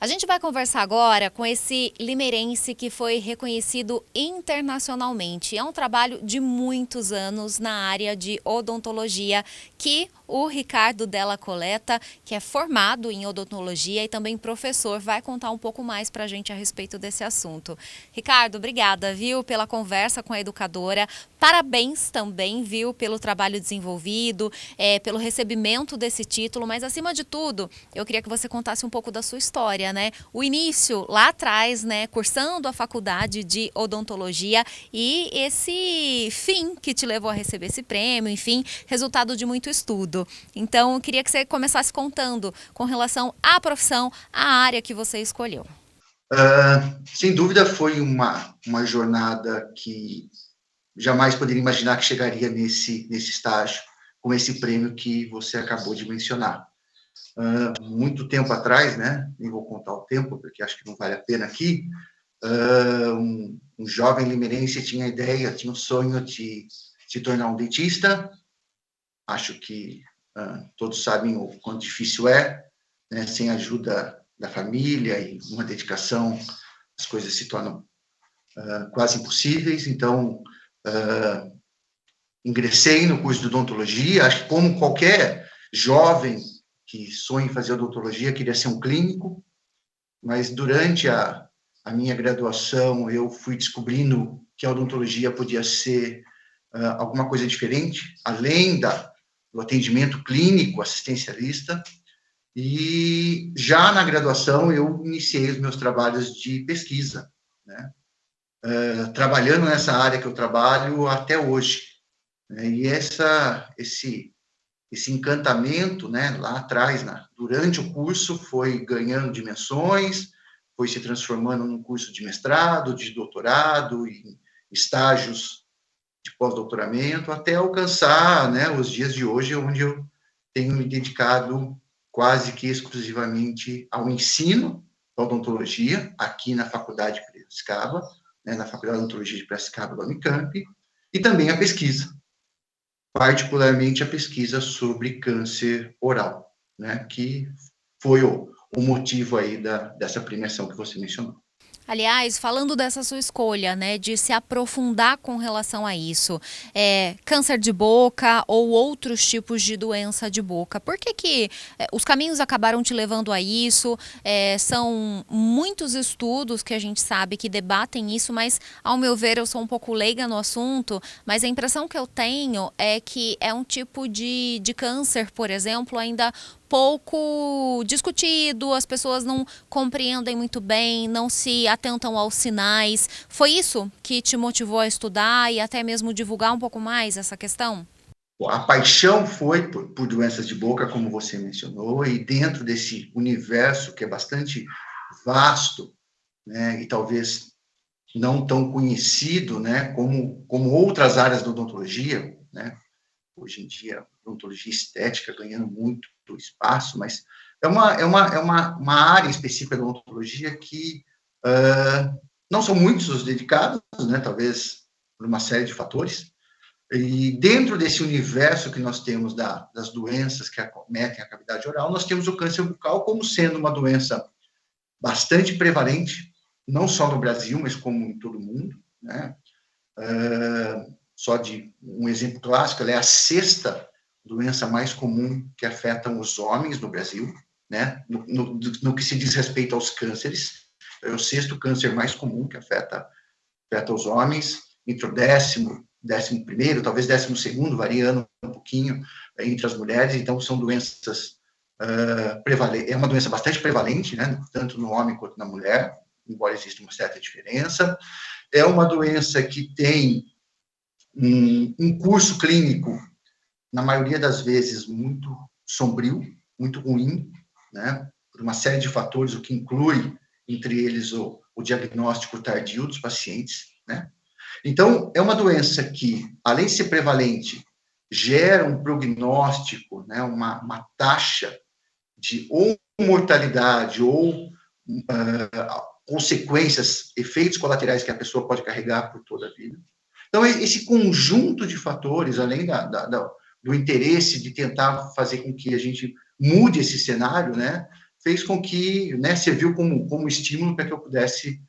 A gente vai conversar agora com esse limeirense que foi reconhecido internacionalmente. É um trabalho de muitos anos na área de odontologia que o Ricardo Della Coleta, que é formado em odontologia e também professor, vai contar um pouco mais para a gente a respeito desse assunto. Ricardo, obrigada, viu, pela conversa com a educadora. Parabéns também, viu, pelo trabalho desenvolvido, pelo recebimento desse título, mas acima de tudo, eu queria que você contasse um pouco da sua história, né? O início lá atrás, né, cursando a faculdade de odontologia e esse fim que te levou a receber esse prêmio, enfim, resultado de muito estudo. Então, eu queria que você começasse contando com relação à profissão, à área que você escolheu. Sem dúvida, foi uma jornada que jamais poderia imaginar que chegaria nesse estágio, com esse prêmio que você acabou de mencionar. Muito tempo atrás, né? Nem vou contar o tempo, porque acho que não vale a pena aqui. Um jovem limeirense tinha a ideia, tinha o sonho de se tornar um dentista. Acho que todos sabem o quão difícil é, né? Sem a ajuda da família e uma dedicação, as coisas se tornam quase impossíveis. Então, ingressei no curso de odontologia. Acho que, como qualquer jovem que sonha em fazer odontologia, queria ser um clínico, mas durante a minha graduação eu fui descobrindo que a odontologia podia ser alguma coisa diferente, além do atendimento clínico assistencialista. E já na graduação eu iniciei os meus trabalhos de pesquisa, né? Trabalhando nessa área que eu trabalho até hoje, né? E esse encantamento, né, lá atrás, durante o curso, foi ganhando dimensões, foi se transformando num curso de mestrado, de doutorado, em estágios de pós-doutoramento, até alcançar, né, os dias de hoje, onde eu tenho me dedicado quase que exclusivamente ao ensino da odontologia, aqui na Faculdade de Piracicaba, né, na Faculdade de Odontologia de Piracicaba da Unicamp, e também a pesquisa, particularmente a pesquisa sobre câncer oral, né, que foi o motivo aí dessa premiação que você mencionou. Aliás, falando dessa sua escolha, né, de se aprofundar com relação a isso, câncer de boca ou outros tipos de doença de boca, por que os caminhos acabaram te levando a isso? São muitos estudos que a gente sabe que debatem isso, mas ao meu ver eu sou um pouco leiga no assunto, mas a impressão que eu tenho é que é um tipo de câncer, por exemplo, ainda pouco discutido, as pessoas não compreendem muito bem, não se atentam aos sinais. Foi isso que te motivou a estudar e até mesmo divulgar um pouco mais essa questão? A paixão foi por doenças de boca, como você mencionou, e dentro desse universo que é bastante vasto, né, e talvez não tão conhecido, né, como outras áreas da odontologia, né, hoje em dia, a odontologia estética ganhando muito espaço, mas uma área específica da odontologia que não são muitos os dedicados, né, talvez por uma série de fatores, e dentro desse universo que nós temos das doenças que acometem a cavidade oral, nós temos o câncer bucal como sendo uma doença bastante prevalente, não só no Brasil, mas como em todo o mundo, né? Só de um exemplo clássico, ela é a sexta doença mais comum que afeta os homens no Brasil, né? No que se diz respeito aos cânceres, é o sexto câncer mais comum que afeta os homens, entre o décimo primeiro, talvez 12º, variando um pouquinho entre as mulheres. Então, são doenças prevalentes, é uma doença bastante prevalente, né, tanto no homem quanto na mulher, embora exista uma certa diferença. É uma doença que tem um curso clínico, na maioria das vezes, muito sombrio, muito ruim, né, por uma série de fatores, o que inclui, entre eles, o diagnóstico tardio dos pacientes, né. Então, é uma doença que, além de ser prevalente, gera um prognóstico, né, uma taxa de ou mortalidade ou consequências, efeitos colaterais que a pessoa pode carregar por toda a vida. Então, esse conjunto de fatores, além do interesse de tentar fazer com que a gente mude esse cenário, né, fez com que, né, serviu como estímulo para que eu pudesse,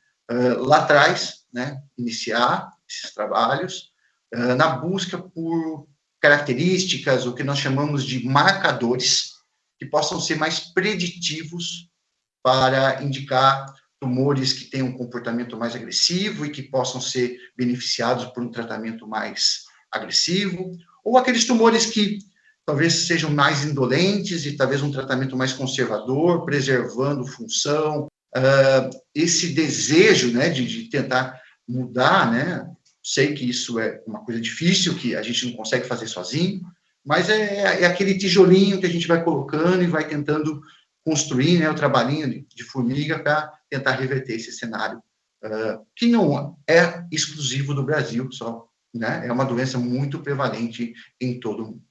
lá atrás, né, iniciar esses trabalhos, na busca por características, o que nós chamamos de marcadores, que possam ser mais preditivos para indicar tumores que tenham um comportamento mais agressivo e que possam ser beneficiados por um tratamento mais agressivo, ou aqueles tumores que talvez sejam mais indolentes e talvez um tratamento mais conservador, preservando função, esse desejo, né, de tentar mudar, né, sei que isso é uma coisa difícil, que a gente não consegue fazer sozinho, mas é aquele tijolinho que a gente vai colocando e vai tentando construir, né, o trabalhinho de formiga para tentar reverter esse cenário, que não é exclusivo do Brasil, só, né, é uma doença muito prevalente em todo o mundo.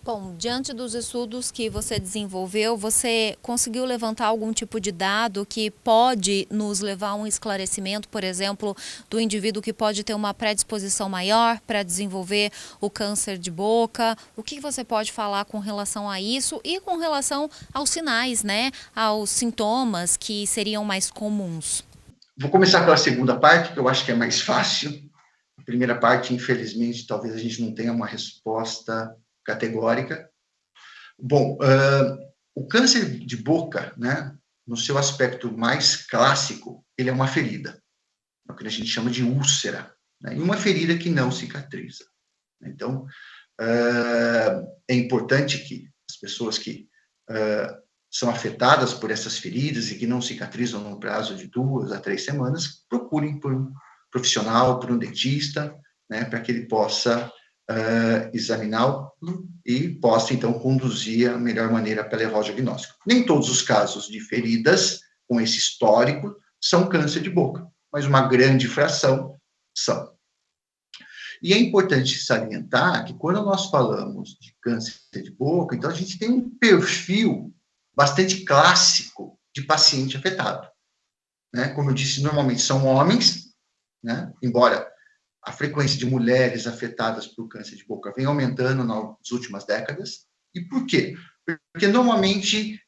Bom, diante dos estudos que você desenvolveu, você conseguiu levantar algum tipo de dado que pode nos levar a um esclarecimento, por exemplo, do indivíduo que pode ter uma predisposição maior para desenvolver o câncer de boca? O que você pode falar com relação a isso e com relação aos sinais, né, aos sintomas que seriam mais comuns? Vou começar pela segunda parte, que eu acho que é mais fácil. A primeira parte, infelizmente, talvez a gente não tenha uma resposta categórica. Bom, o câncer de boca, né, no seu aspecto mais clássico, ele é uma ferida, é o que a gente chama de úlcera, né, e uma ferida que não cicatriza. Então, é importante que as pessoas que são afetadas por essas feridas e que não cicatrizam no prazo de 2 a 3 semanas, procurem por um profissional, por um dentista, né, para que ele possa examiná-lo e possa, então, conduzir a melhor maneira para levar ao diagnóstico. Nem todos os casos de feridas com esse histórico são câncer de boca, mas uma grande fração são. E é importante salientar que quando nós falamos de câncer de boca, então a gente tem um perfil bastante clássico de paciente afetado, né? Como eu disse, normalmente são homens, né? Embora a frequência de mulheres afetadas por câncer de boca vem aumentando nas últimas décadas. E por quê? Porque normalmente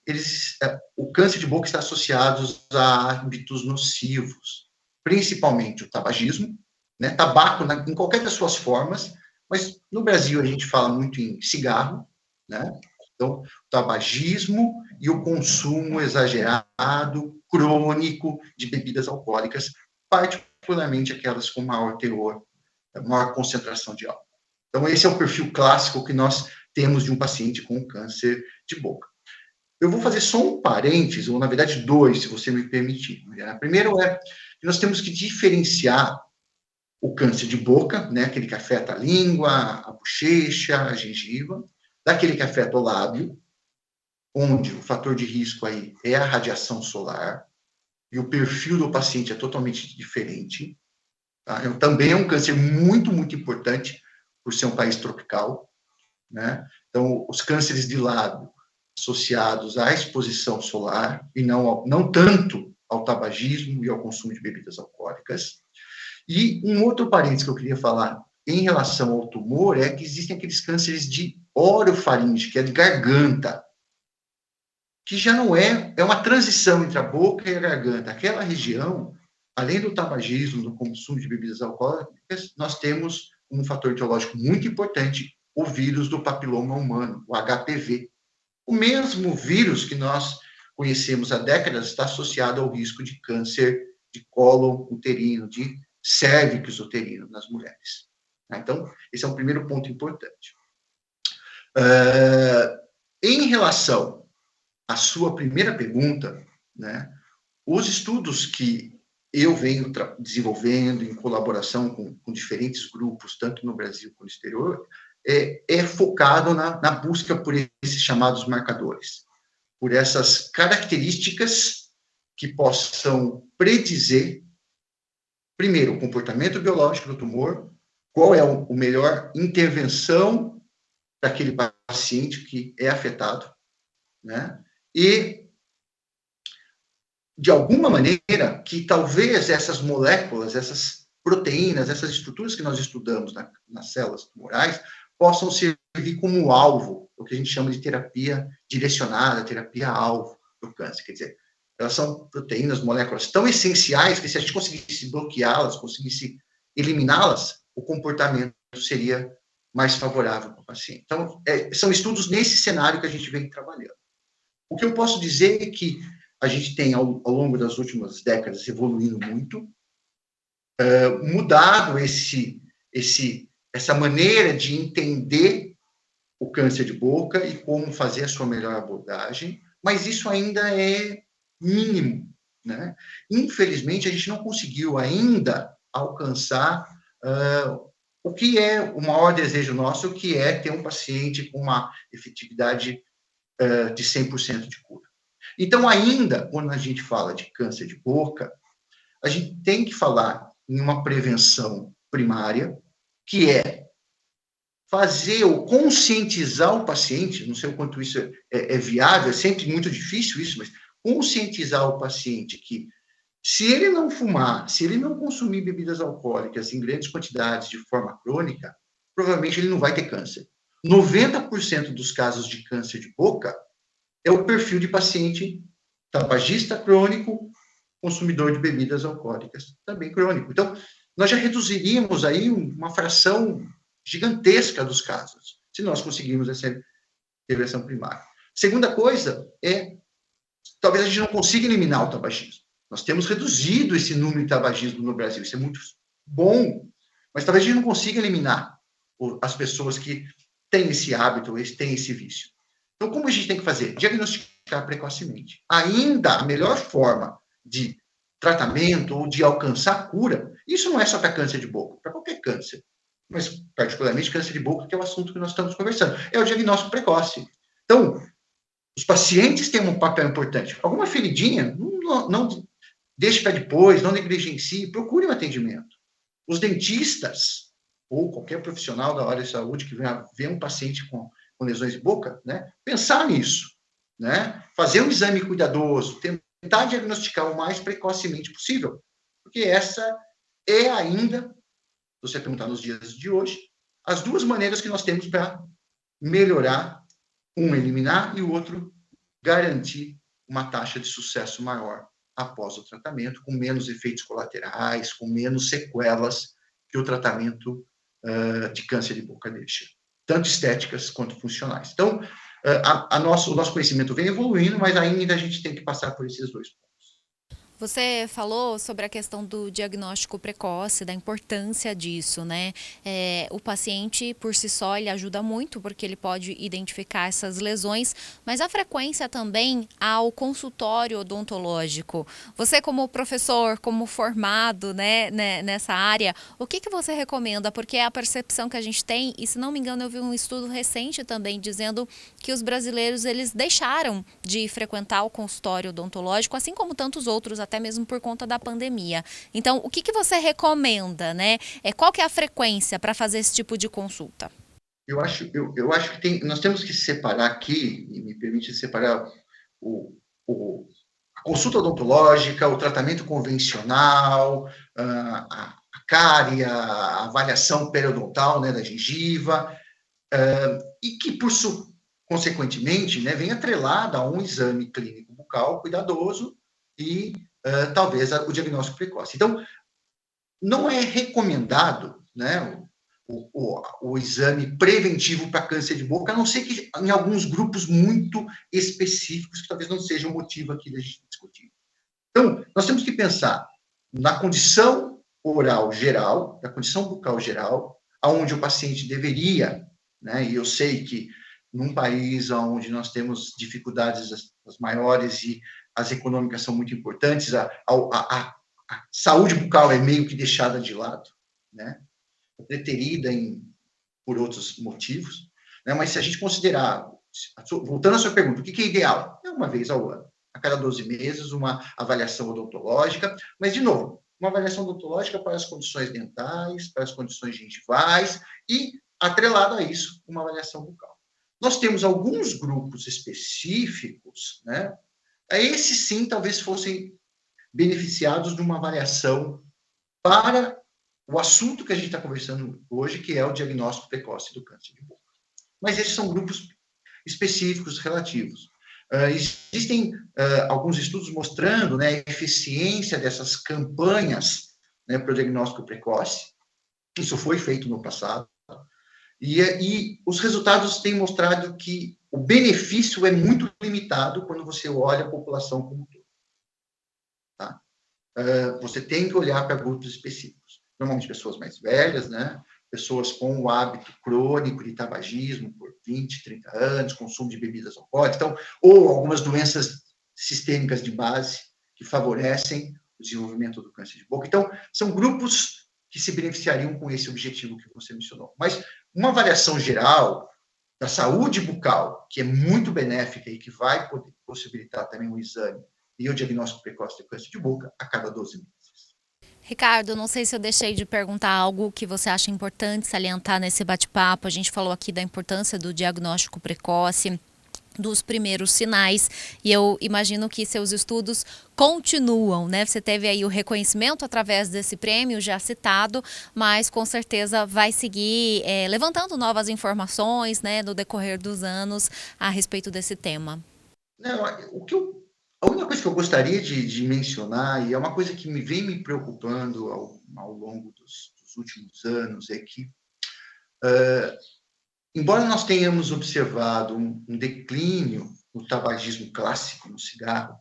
o câncer de boca está associado a hábitos nocivos, principalmente o tabagismo, né? Tabaco em qualquer das suas formas, mas no Brasil a gente fala muito em cigarro, né? Então, o tabagismo e o consumo exagerado, crônico de bebidas alcoólicas, particularmente aquelas com maior teor, maior concentração de álcool. Então, esse é o perfil clássico que nós temos de um paciente com câncer de boca. Eu vou fazer só um parênteses, ou na verdade 2, se você me permitir. Primeiro é que nós temos que diferenciar o câncer de boca, né, aquele que afeta a língua, a bochecha, a gengiva, daquele que afeta o lábio, onde o fator de risco aí é a radiação solar, e o perfil do paciente é totalmente diferente. Tá? Também é um câncer muito, muito importante, por ser um país tropical, né? Então, os cânceres de lábio associados à exposição solar, e não tanto ao tabagismo e ao consumo de bebidas alcoólicas. E um outro parênteses que eu queria falar em relação ao tumor é que existem aqueles cânceres de orofaringe, que é de garganta, que já não é uma transição entre a boca e a garganta. Aquela região, além do tabagismo, do consumo de bebidas alcoólicas, nós temos um fator etiológico muito importante, o vírus do papiloma humano, o HPV. O mesmo vírus que nós conhecemos há décadas está associado ao risco de câncer de cólon uterino, de cérvix uterino nas mulheres. Então, esse é um primeiro ponto importante. Em relação à sua primeira pergunta, né, os estudos que eu venho desenvolvendo em colaboração com diferentes grupos, tanto no Brasil quanto no exterior, é focado na busca por esses chamados marcadores, por essas características que possam predizer, primeiro, o comportamento biológico do tumor, qual é a melhor intervenção para aquele paciente que é afetado, né? E, de alguma maneira, que talvez essas moléculas, essas proteínas, essas estruturas que nós estudamos nas células tumorais, possam servir como alvo, o que a gente chama de terapia direcionada, terapia-alvo, para o câncer. Quer dizer, elas são proteínas, moléculas tão essenciais que se a gente conseguisse bloqueá-las, conseguisse eliminá-las, o comportamento seria mais favorável para o paciente. Então, são estudos nesse cenário que a gente vem trabalhando. O que eu posso dizer é que a gente tem, ao longo das últimas décadas, evoluindo muito, mudado essa maneira de entender o câncer de boca e como fazer a sua melhor abordagem, mas isso ainda é mínimo, né? Infelizmente, a gente não conseguiu ainda alcançar o que é o maior desejo nosso, que é ter um paciente com uma efetividade de 100% de cura. Então, ainda, quando a gente fala de câncer de boca, a gente tem que falar em uma prevenção primária, que é fazer ou conscientizar o paciente, não sei o quanto isso é viável, é sempre muito difícil isso, mas conscientizar o paciente que, se ele não fumar, se ele não consumir bebidas alcoólicas em grandes quantidades de forma crônica, provavelmente ele não vai ter câncer. 90% dos casos de câncer de boca é o perfil de paciente tabagista crônico, consumidor de bebidas alcoólicas também crônico. Então, nós já reduziríamos aí uma fração gigantesca dos casos, se nós conseguirmos essa prevenção primária. Segunda coisa é, talvez a gente não consiga eliminar o tabagismo. Nós temos reduzido esse número de tabagismo no Brasil, isso é muito bom, mas talvez a gente não consiga eliminar as pessoas que têm esse hábito, têm esse vício. Então, como a gente tem que fazer? Diagnosticar precocemente. Ainda a melhor forma de tratamento ou de alcançar cura, isso não é só para câncer de boca, para qualquer câncer, mas particularmente câncer de boca, que é o assunto que nós estamos conversando, é o diagnóstico precoce. Então, os pacientes têm um papel importante. Alguma feridinha, não deixe para depois, não negligencie, procure um atendimento. Os dentistas, ou qualquer profissional da área de saúde que venha ver um paciente com lesões de boca, né, pensar nisso, né, fazer um exame cuidadoso, tentar diagnosticar o mais precocemente possível, porque essa é ainda, se você perguntar nos dias de hoje, as duas maneiras que nós temos para melhorar, um eliminar e o outro garantir uma taxa de sucesso maior após o tratamento, com menos efeitos colaterais, com menos sequelas que o tratamento de câncer de boca deixa, tanto estéticas quanto funcionais. Então, o nosso conhecimento vem evoluindo, mas ainda a gente tem que passar por esses dois pontos. Você falou sobre a questão do diagnóstico precoce, da importância disso, né? O paciente, por si só, ele ajuda muito, porque ele pode identificar essas lesões, mas a frequência também ao consultório odontológico. Você, como professor, como formado, né, nessa área, o que você recomenda? Porque é a percepção que a gente tem, e se não me engano, eu vi um estudo recente também dizendo que os brasileiros, eles deixaram de frequentar o consultório odontológico, assim como tantos outros, até mesmo por conta da pandemia. Então, o que você recomenda, né? Qual que é a frequência para fazer esse tipo de consulta? Eu acho que nós temos que separar aqui, e me permite separar a consulta odontológica, o tratamento convencional, a cárie, a avaliação periodontal, né, da gengiva, e que, consequentemente, né, vem atrelada a um exame clínico bucal cuidadoso e talvez o diagnóstico precoce. Então, não é recomendado, né, o exame preventivo para câncer de boca, a não ser que em alguns grupos muito específicos, que talvez não seja o motivo aqui da gente discutir. Então, nós temos que pensar na condição oral geral, na condição bucal geral, aonde o paciente deveria, né, e eu sei que num país onde nós temos dificuldades as maiores e as econômicas são muito importantes, a saúde bucal é meio que deixada de lado, né? Preterida por outros motivos, né? Mas se a gente considerar, voltando à sua pergunta, o que é ideal? É uma vez ao ano, a cada 12 meses, uma avaliação odontológica, mas, de novo, uma avaliação odontológica para as condições dentais, para as condições gengivais e, atrelado a isso, uma avaliação bucal. Nós temos alguns grupos específicos, né? Esses sim talvez fossem beneficiados de uma avaliação para o assunto que a gente está conversando hoje, que é o diagnóstico precoce do câncer de boca. Mas esses são grupos específicos, relativos. Existem alguns estudos mostrando, né, a eficiência dessas campanhas, né, para o diagnóstico precoce. Isso foi feito no passado. E os resultados têm mostrado que o benefício é muito limitado quando você olha a população como um todo. Tá? Você tem que olhar para grupos específicos. Normalmente pessoas mais velhas, né? Pessoas com o hábito crônico de tabagismo por 20, 30 anos, consumo de bebidas alcoólicas, então, ou algumas doenças sistêmicas de base que favorecem o desenvolvimento do câncer de boca. Então, são grupos que se beneficiariam com esse objetivo que você mencionou. Mas uma avaliação geral da saúde bucal, que é muito benéfica e que vai poder possibilitar também o exame e o diagnóstico precoce de câncer de boca a cada 12 meses. Ricardo, não sei se eu deixei de perguntar algo que você acha importante salientar nesse bate-papo. A gente falou aqui da importância do diagnóstico precoce, dos primeiros sinais, e eu imagino que seus estudos continuam, né? Você teve aí o reconhecimento através desse prêmio já citado, mas com certeza vai seguir levantando novas informações, né, no decorrer dos anos a respeito desse tema. Não, a única coisa que eu gostaria de mencionar, e é uma coisa que vem me preocupando ao longo dos últimos anos, é que embora nós tenhamos observado um declínio no tabagismo clássico, no cigarro,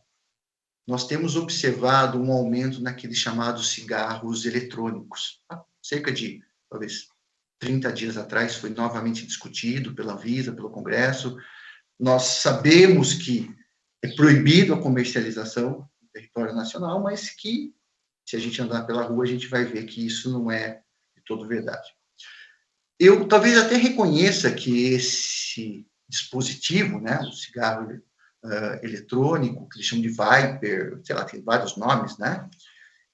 nós temos observado um aumento naqueles chamados cigarros eletrônicos. Cerca de, talvez, 30 dias atrás, foi novamente discutido pela Anvisa, pelo Congresso. Nós sabemos que é proibido a comercialização no território nacional, mas que, se a gente andar pela rua, a gente vai ver que isso não é de todo verdade. Eu talvez até reconheça que esse dispositivo, né, o cigarro eletrônico, que eles chamam de Viper, sei lá, tem vários nomes, né,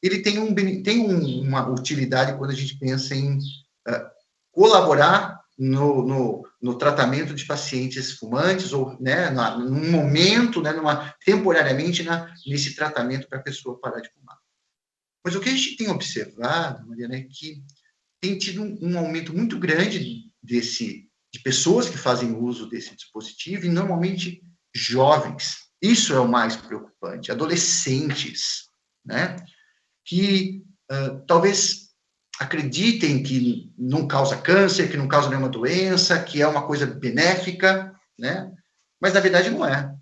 ele tem uma utilidade quando a gente pensa em colaborar no tratamento de pacientes fumantes, ou, né, num momento, né, temporariamente, nesse tratamento para a pessoa parar de fumar. Mas o que a gente tem observado, Mariana, é que tem tido um aumento muito grande de pessoas que fazem uso desse dispositivo, e normalmente jovens. Isso é o mais preocupante. Adolescentes, né, que talvez acreditem que não causa câncer, que não causa nenhuma doença, que é uma coisa benéfica, né, mas na verdade não é.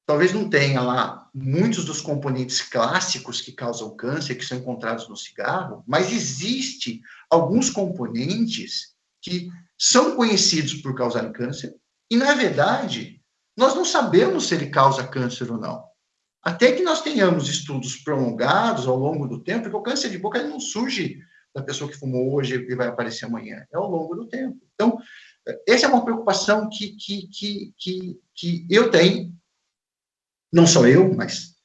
Talvez não tenha lá muitos dos componentes clássicos que causam câncer, que são encontrados no cigarro, mas existe alguns componentes que são conhecidos por causarem câncer, e, na verdade, nós não sabemos se ele causa câncer ou não. Até que nós tenhamos estudos prolongados ao longo do tempo, porque o câncer de boca ele não surge da pessoa que fumou hoje e vai aparecer amanhã, é ao longo do tempo. Então, essa é uma preocupação que eu tenho, não só eu, mas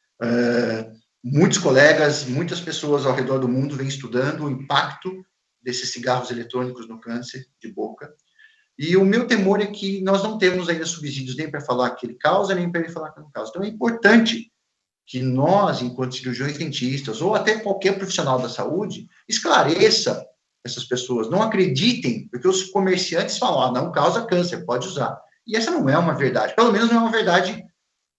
muitos colegas, muitas pessoas ao redor do mundo vêm estudando o impacto desses cigarros eletrônicos no câncer de boca. E o meu temor é que nós não temos ainda subsídios nem para falar que ele causa, nem para ele falar que não causa. Então, é importante que nós, enquanto cirurgiões dentistas, ou até qualquer profissional da saúde, esclareça essas pessoas. Não acreditem, porque os comerciantes falam, não causa câncer, pode usar. E essa não é uma verdade. Pelo menos não é uma verdade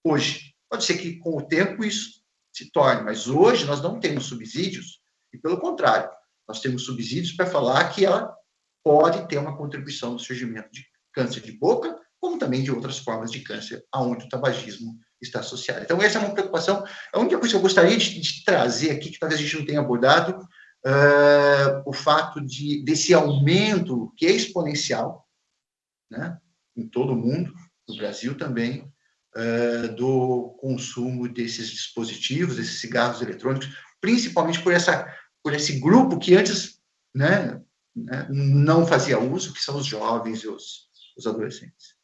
hoje. Pode ser que, com o tempo, isso se torne, mas hoje nós não temos subsídios, e pelo contrário, nós temos subsídios para falar que ela pode ter uma contribuição no surgimento de câncer de boca, como também de outras formas de câncer, aonde o tabagismo está associado. Então, essa é uma preocupação. A única coisa que eu gostaria de trazer aqui, que talvez a gente não tenha abordado, o fato desse aumento, que é exponencial, né, em todo o mundo, no Brasil também, do consumo desses dispositivos, desses cigarros eletrônicos, principalmente por esse grupo que antes, né, não fazia uso, que são os jovens e os adolescentes.